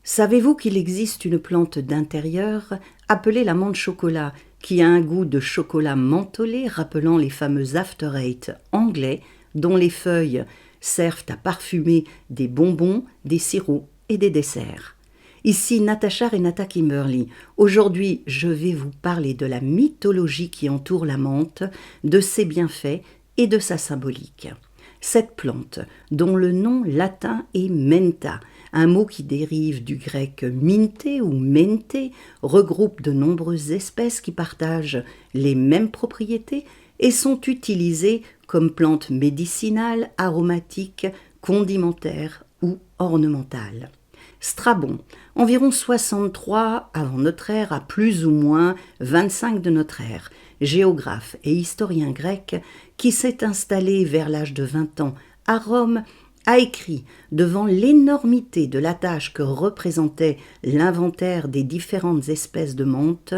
Savez-vous qu'il existe une plante d'intérieur appelée la menthe chocolat qui a un goût de chocolat mentholé rappelant les fameux after eight anglais dont les feuilles servent à parfumer des bonbons, des sirops et des desserts. Ici Natacha Renata Kimberly. Aujourd'hui, je vais vous parler de la mythologie qui entoure la menthe, de ses bienfaits et de sa symbolique. Cette plante, dont le nom latin est mentha, un mot qui dérive du grec minte ou mente, regroupe de nombreuses espèces qui partagent les mêmes propriétés et sont utilisées comme plante médicinale, aromatique, condimentaire ou ornementale. Strabon, environ 63 avant notre ère à plus ou moins 25 de notre ère, géographe et historien grec qui s'est installé vers l'âge de 20 ans à Rome, a écrit devant l'énormité de la tâche que représentait l'inventaire des différentes espèces de menthe,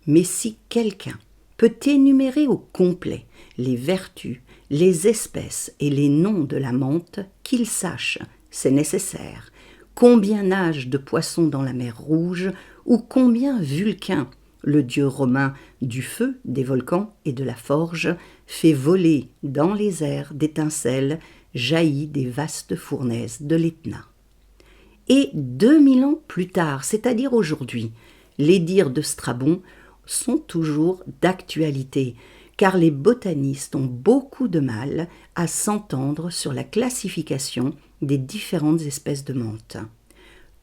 mais si quelqu'un peut énumérer au complet les vertus, les espèces et les noms de la menthe, qu'il sache, c'est nécessaire, combien nage de poissons dans la mer Rouge ou combien Vulcain, le dieu romain du feu, des volcans et de la forge, fait voler dans les airs d'étincelles jaillies des vastes fournaises de l'Etna. Et 2000 ans plus tard, c'est-à-dire aujourd'hui, les dires de Strabon sont toujours d'actualité, car les botanistes ont beaucoup de mal à s'entendre sur la classification des différentes espèces de menthe.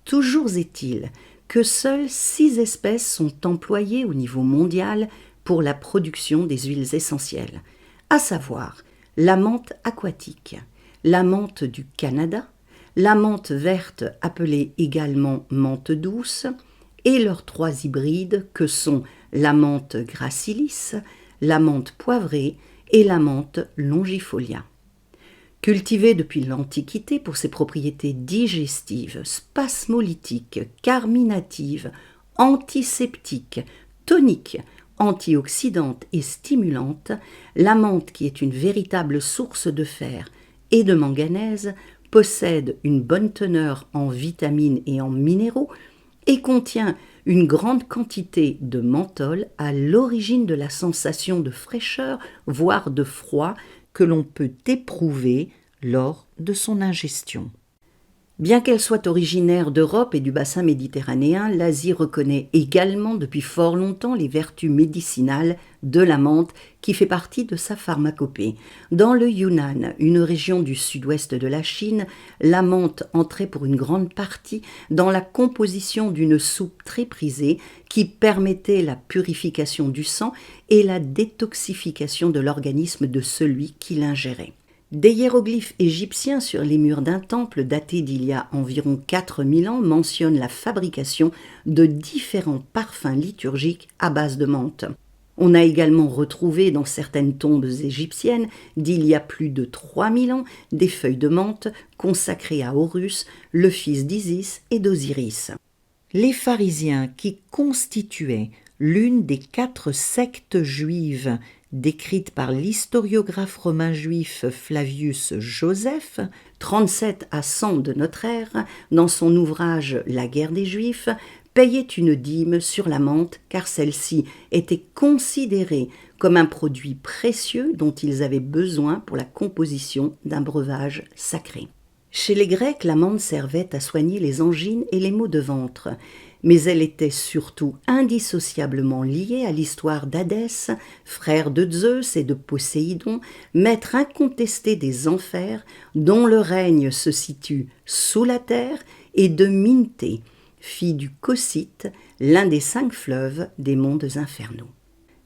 Toujours est-il que seules 6 espèces sont employées au niveau mondial pour la production des huiles essentielles, à savoir la menthe aquatique, la menthe du Canada, la menthe verte appelée également menthe douce, et leurs 3 hybrides que sont la menthe gracilis, la menthe poivrée et la menthe longifolia. Cultivée depuis l'Antiquité pour ses propriétés digestives, spasmolytiques, carminatives, antiseptiques, toniques, antioxydantes et stimulantes, la menthe, qui est une véritable source de fer et de manganèse, possède une bonne teneur en vitamines et en minéraux et contient une grande quantité de menthol à l'origine de la sensation de fraîcheur, voire de froid, que l'on peut éprouver lors de son ingestion. Bien qu'elle soit originaire d'Europe et du bassin méditerranéen, l'Asie reconnaît également depuis fort longtemps les vertus médicinales de la menthe qui fait partie de sa pharmacopée. Dans le Yunnan, une région du sud-ouest de la Chine, la menthe entrait pour une grande partie dans la composition d'une soupe très prisée qui permettait la purification du sang et la détoxification de l'organisme de celui qui l'ingérait. Des hiéroglyphes égyptiens sur les murs d'un temple daté d'il y a environ 4000 ans mentionnent la fabrication de différents parfums liturgiques à base de menthe. On a également retrouvé dans certaines tombes égyptiennes d'il y a plus de 3000 ans des feuilles de menthe consacrées à Horus, le fils d'Isis et d'Osiris. Les pharisiens, qui constituaient l'une des 4 sectes juives décrite par l'historiographe romain juif Flavius Joseph, 37 à 100 de notre ère, dans son ouvrage La guerre des Juifs, payait une dîme sur la menthe car celle-ci était considérée comme un produit précieux dont ils avaient besoin pour la composition d'un breuvage sacré. Chez les Grecs, la menthe servait à soigner les angines et les maux de ventre, mais elle était surtout indissociablement liée à l'histoire d'Hadès, frère de Zeus et de Poséidon, maître incontesté des enfers, dont le règne se situe sous la terre, et de Minté, fille du Cocyte, l'un des 5 fleuves des mondes infernaux.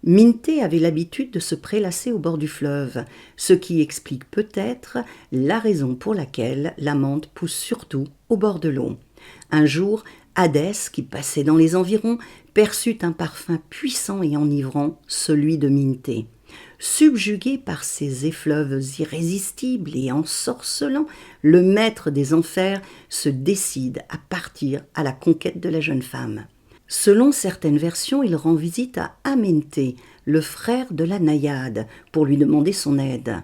Minté avait l'habitude de se prélasser au bord du fleuve, ce qui explique peut-être la raison pour laquelle la menthe pousse surtout au bord de l'eau. Un jour, Hadès, qui passait dans les environs, perçut un parfum puissant et enivrant, celui de Minté. Subjugué par ces effluves irrésistibles et ensorcelants, le maître des enfers se décide à partir à la conquête de la jeune femme. Selon certaines versions, il rend visite à Amenthée, le frère de la naïade, pour lui demander son aide.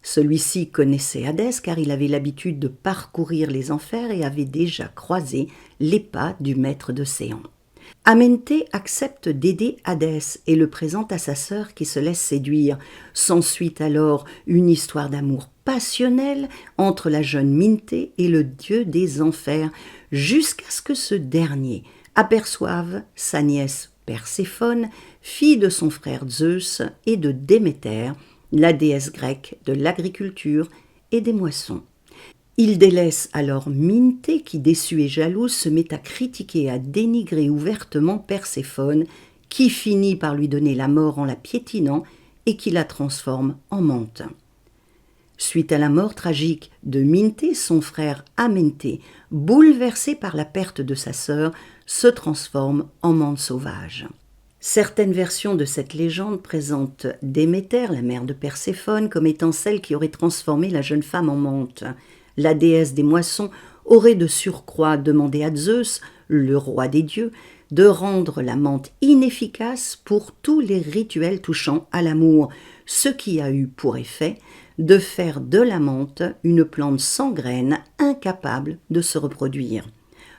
Celui-ci connaissait Hadès car il avait l'habitude de parcourir les enfers et avait déjà croisé les pas du maître d'océan. Amenthée accepte d'aider Hadès et le présente à sa sœur qui se laisse séduire. S'ensuit alors une histoire d'amour passionnelle entre la jeune Minthée et le dieu des enfers, jusqu'à ce que ce dernier aperçoive sa nièce Perséphone, fille de son frère Zeus et de Déméter, la déesse grecque de l'agriculture et des moissons. Il délaisse alors Minthée qui, déçue et jalouse, se met à critiquer et à dénigrer ouvertement Perséphone, qui finit par lui donner la mort en la piétinant et qui la transforme en menthe. Suite à la mort tragique de Minthée, son frère Amenthée, bouleversé par la perte de sa sœur, se transforme en menthe sauvage. Certaines versions de cette légende présentent Déméter, la mère de Perséphone, comme étant celle qui aurait transformé la jeune femme en menthe. La déesse des moissons aurait de surcroît demandé à Zeus, le roi des dieux, de rendre la menthe inefficace pour tous les rituels touchant à l'amour, ce qui a eu pour effet de faire de la menthe une plante sans graines, incapable de se reproduire.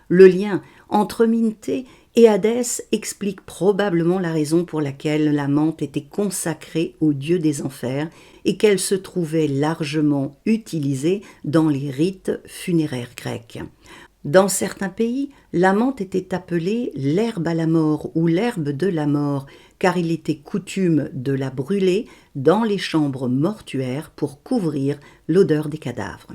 Le lien entre Minthée et Hadès explique probablement la raison pour laquelle la menthe était consacrée au dieu des enfers et qu'elle se trouvait largement utilisée dans les rites funéraires grecs. Dans certains pays, la menthe était appelée l'herbe à la mort ou l'herbe de la mort, car il était coutume de la brûler dans les chambres mortuaires pour couvrir l'odeur des cadavres.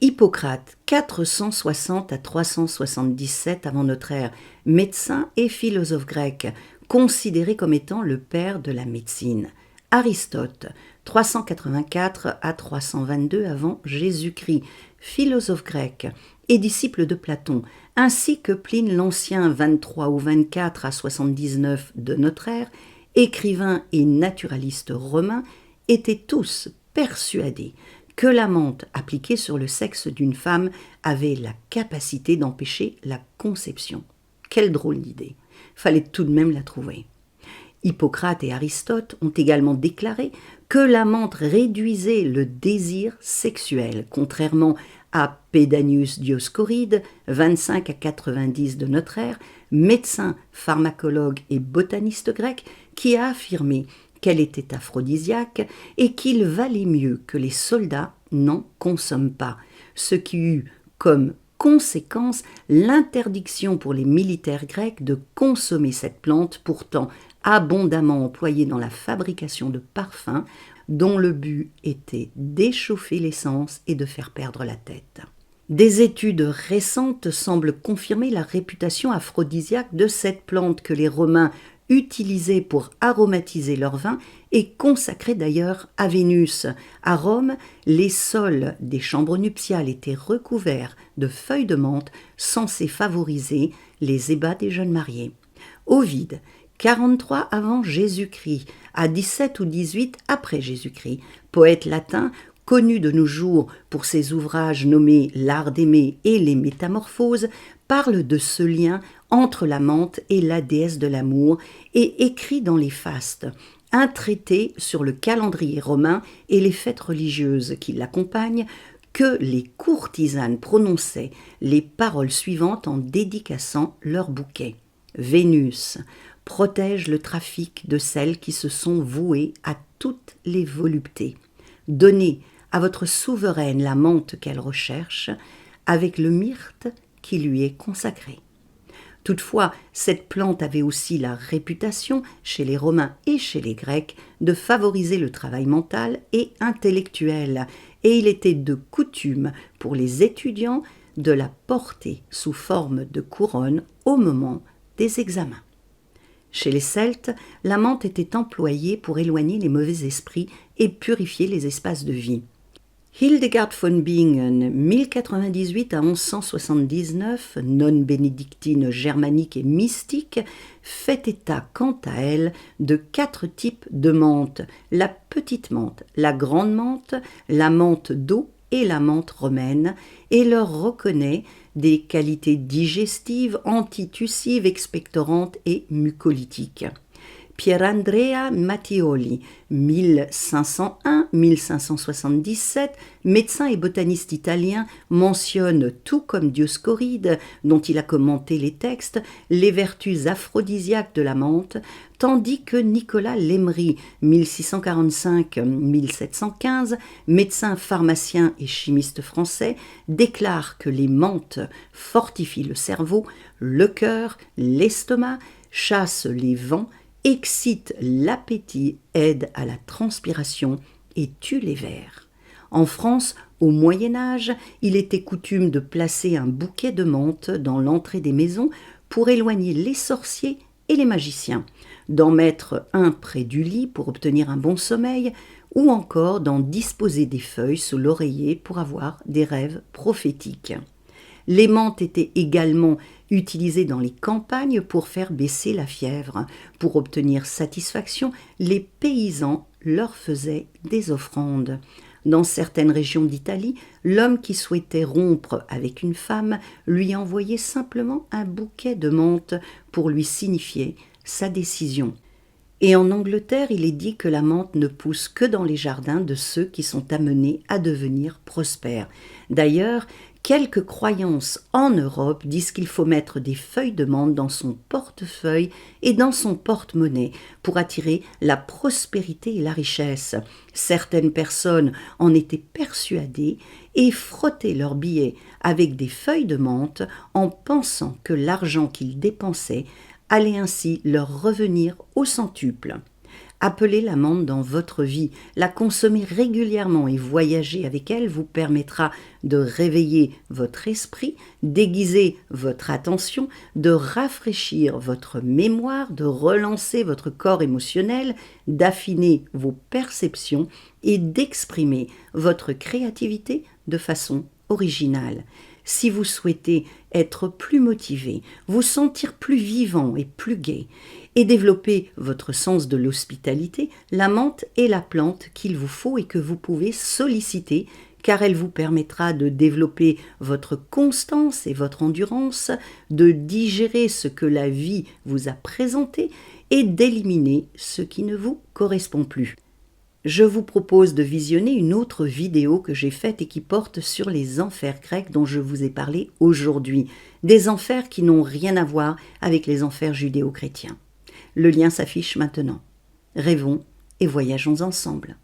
Hippocrate, 460 à 377 avant notre ère, médecin et philosophe grec, considéré comme étant le père de la médecine. Aristote, 384 à 322 avant Jésus-Christ, philosophe grec et disciple de Platon, ainsi que Pline l'Ancien, 23 ou 24 à 79 de notre ère, écrivain et naturaliste romain, étaient tous persuadés que la menthe appliquée sur le sexe d'une femme avait la capacité d'empêcher la conception. Quelle drôle d'idée! Fallait tout de même la trouver. Hippocrate et Aristote ont également déclaré que la menthe réduisait le désir sexuel, contrairement à Pedanius Dioscoride, 25 à 90 de notre ère, médecin, pharmacologue et botaniste grec, qui a affirmé qu'elle était aphrodisiaque et qu'il valait mieux que les soldats n'en consomment pas, ce qui eut comme conséquence l'interdiction pour les militaires grecs de consommer cette plante pourtant abondamment employée dans la fabrication de parfums dont le but était d'échauffer l'essence et de faire perdre la tête. Des études récentes semblent confirmer la réputation aphrodisiaque de cette plante que les Romains utilisaient pour aromatiser leur vin et consacraient d'ailleurs à Vénus. À Rome, les sols des chambres nuptiales étaient recouverts de feuilles de menthe censées favoriser les ébats des jeunes mariés. Ovide, 43 avant Jésus-Christ à 17 ou 18 après Jésus-Christ, poète latin connu de nos jours pour ses ouvrages nommés L'art d'aimer et les Métamorphoses, parle de ce lien entre la menthe et la déesse de l'amour et écrit dans les Fastes un traité sur le calendrier romain et les fêtes religieuses qui l'accompagnent, que les courtisanes prononçaient les paroles suivantes en dédicaçant leur bouquet. Vénus protège le trafic de celles qui se sont vouées à toutes les voluptés. Donnez à votre souveraine la menthe qu'elle recherche, avec le myrte qui lui est consacré. Toutefois, cette plante avait aussi la réputation, chez les Romains et chez les Grecs, de favoriser le travail mental et intellectuel, et il était de coutume pour les étudiants de la porter sous forme de couronne au moment des examens. Chez les Celtes, la menthe était employée pour éloigner les mauvais esprits et purifier les espaces de vie. Hildegard von Bingen, 1098 à 1179, nonne bénédictine germanique et mystique, fait état quant à elle de 4 types de menthe, la petite menthe, la grande menthe, la menthe d'eau et la menthe romaine, et leur reconnaît des qualités digestives, antitussives, expectorantes et mucolytiques. Pierandrea Mattioli, 1501-1577, médecin et botaniste italien, mentionne, tout comme Dioscoride, dont il a commenté les textes, les vertus aphrodisiaques de la menthe, tandis que Nicolas Lemery, 1645-1715, médecin, pharmacien et chimiste français, déclare que les menthes fortifient le cerveau, le cœur, l'estomac, chassent les vents, excite l'appétit, aide à la transpiration et tue les vers. En France, au Moyen-Âge, il était coutume de placer un bouquet de menthe dans l'entrée des maisons pour éloigner les sorciers et les magiciens, d'en mettre un près du lit pour obtenir un bon sommeil, ou encore d'en disposer des feuilles sous l'oreiller pour avoir des rêves prophétiques. Les menthes étaient également utilisées dans les campagnes pour faire baisser la fièvre. Pour obtenir satisfaction, les paysans leur faisaient des offrandes. Dans certaines régions d'Italie, l'homme qui souhaitait rompre avec une femme lui envoyait simplement un bouquet de menthe pour lui signifier sa décision. Et en Angleterre, il est dit que la menthe ne pousse que dans les jardins de ceux qui sont amenés à devenir prospères. D'ailleurs, quelques croyances en Europe disent qu'il faut mettre des feuilles de menthe dans son portefeuille et dans son porte-monnaie pour attirer la prospérité et la richesse. Certaines personnes en étaient persuadées et frottaient leurs billets avec des feuilles de menthe en pensant que l'argent qu'ils dépensaient allait ainsi leur revenir au centuple. Appelez la menthe dans votre vie, la consommer régulièrement et voyager avec elle vous permettra de réveiller votre esprit, d'aiguiser votre attention, de rafraîchir votre mémoire, de relancer votre corps émotionnel, d'affiner vos perceptions et d'exprimer votre créativité de façon originale. Si vous souhaitez être plus motivé, vous sentir plus vivant et plus gai, et développer votre sens de l'hospitalité, la menthe est la plante qu'il vous faut et que vous pouvez solliciter, car elle vous permettra de développer votre constance et votre endurance, de digérer ce que la vie vous a présenté et d'éliminer ce qui ne vous correspond plus. Je vous propose de visionner une autre vidéo que j'ai faite et qui porte sur les enfers grecs dont je vous ai parlé aujourd'hui. Des enfers qui n'ont rien à voir avec les enfers judéo-chrétiens. Le lien s'affiche maintenant. Rêvons et voyageons ensemble.